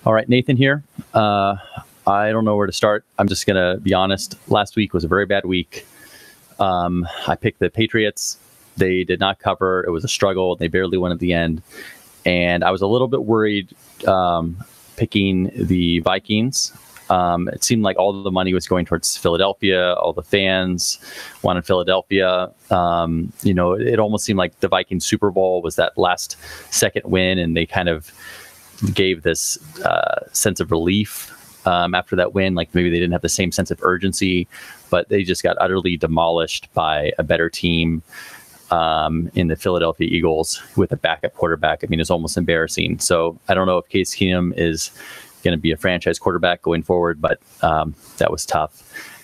All right, Nathan here. I don't know where to start. I'm just going to be honest. Last week was a very bad week. I picked the Patriots. They did not cover. It was a struggle. They barely won at the end. And I was a little bit worried picking the Vikings. It seemed like all the money was going towards Philadelphia. All the fans wanted Philadelphia. It almost seemed like the Vikings Super Bowl was that last second win, and they kind of gave this sense of relief after that win. Like maybe they didn't have the same sense of urgency, but they just got utterly demolished by a better team in the Philadelphia Eagles with a backup quarterback. I mean, it's almost embarrassing. So I don't know if Case Keenum is going to be a franchise quarterback going forward, but that was tough.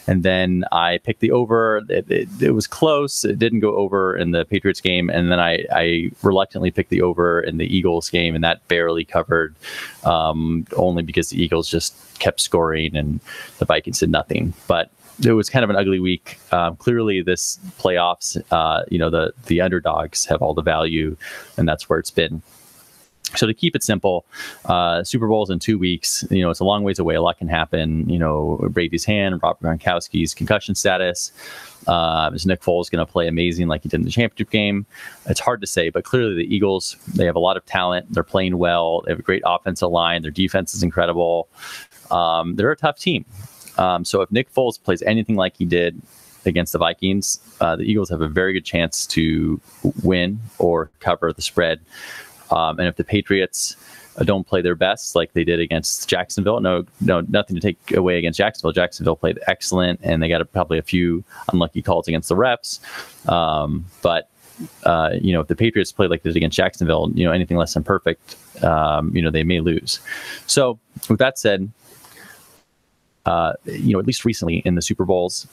And then I picked the over. It was close. It didn't go over in the Patriots game. And then I reluctantly picked the over in the Eagles game, and that barely covered, only because the Eagles just kept scoring and the Vikings did nothing. But it was kind of an ugly week. Clearly, this playoffs, the underdogs have all the value, and that's where it's been. So to keep it simple, Super Bowl's in 2 weeks. It's a long ways away. A lot can happen. Brady's hand, Rob Gronkowski's concussion status. Is Nick Foles going to play amazing like he did in the championship game? It's hard to say, but clearly the Eagles, they have a lot of talent. They're playing well. They have a great offensive line. Their defense is incredible. They're a tough team. So if Nick Foles plays anything like he did against the Vikings, the Eagles have a very good chance to win or cover the spread. And if the Patriots don't play their best like they did against Jacksonville, no, nothing to take away against Jacksonville. Jacksonville played excellent, and they got probably a few unlucky calls against the refs. But if the Patriots play like they did against Jacksonville, anything less than perfect, they may lose. So with that said, at least recently in the Super Bowls,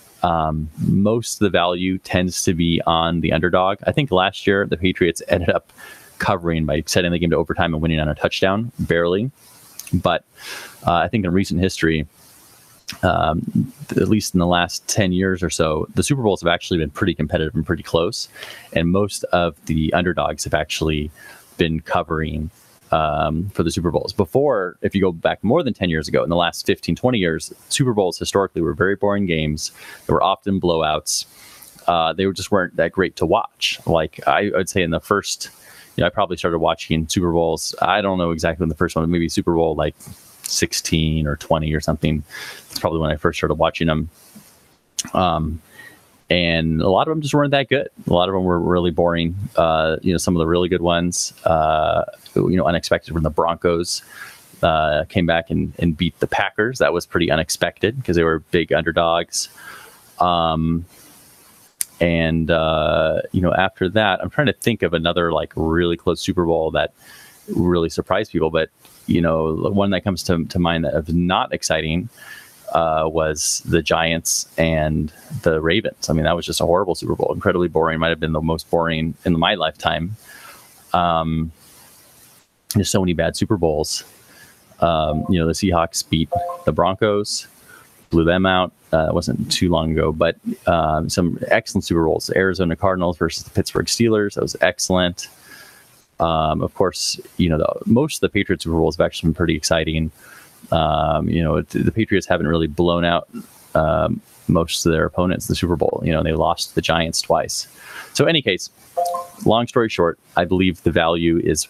most of the value tends to be on the underdog. I think last year the Patriots ended up covering by setting the game to overtime and winning on a touchdown, barely. But I think in recent history, at least in the last 10 years or so, the Super Bowls have actually been pretty competitive and pretty close. And most of the underdogs have actually been covering for the Super Bowls. Before, if you go back more than 10 years ago, in the last 15, 20 years, Super Bowls historically were very boring games. They were often blowouts. They just weren't that great to watch. Like I would say in the first, I probably started watching Super Bowls. I don't know exactly when the first one, maybe Super Bowl like 16 or 20 or something. That's probably when I first started watching them. And a lot of them just weren't that good. A lot of them were really boring. Some of the really good ones, unexpected when the Broncos came back and beat the Packers. That was pretty unexpected because they were big underdogs. After that, I'm trying to think of another like really close Super Bowl that really surprised people. But, one that comes to mind that was not exciting was the Giants and the Ravens. I mean, that was just a horrible Super Bowl, incredibly boring. Might have been the most boring in my lifetime. There's so many bad Super Bowls. The Seahawks beat the Broncos, blew them out. It wasn't too long ago, but some excellent Super Bowls. The Arizona Cardinals versus the Pittsburgh Steelers. That was excellent. Of course, most of the Patriots Super Bowls have actually been pretty exciting. The Patriots haven't really blown out most of their opponents in the Super Bowl. They lost to the Giants twice. So in any case, long story short, I believe the value is,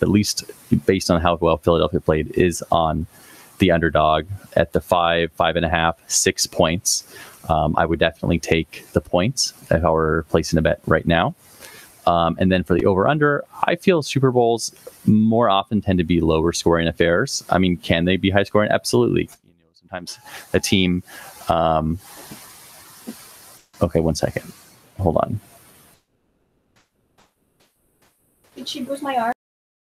at least based on how well Philadelphia played, is on the underdog at the 5.5, 6 points. I would definitely take the points if I were placing a bet right now. And then for the over-under, I feel Super Bowls more often tend to be lower scoring affairs. I mean, can they be high scoring? Absolutely. Sometimes a team. Okay, 1 second. Hold on. Did she bruise my arm?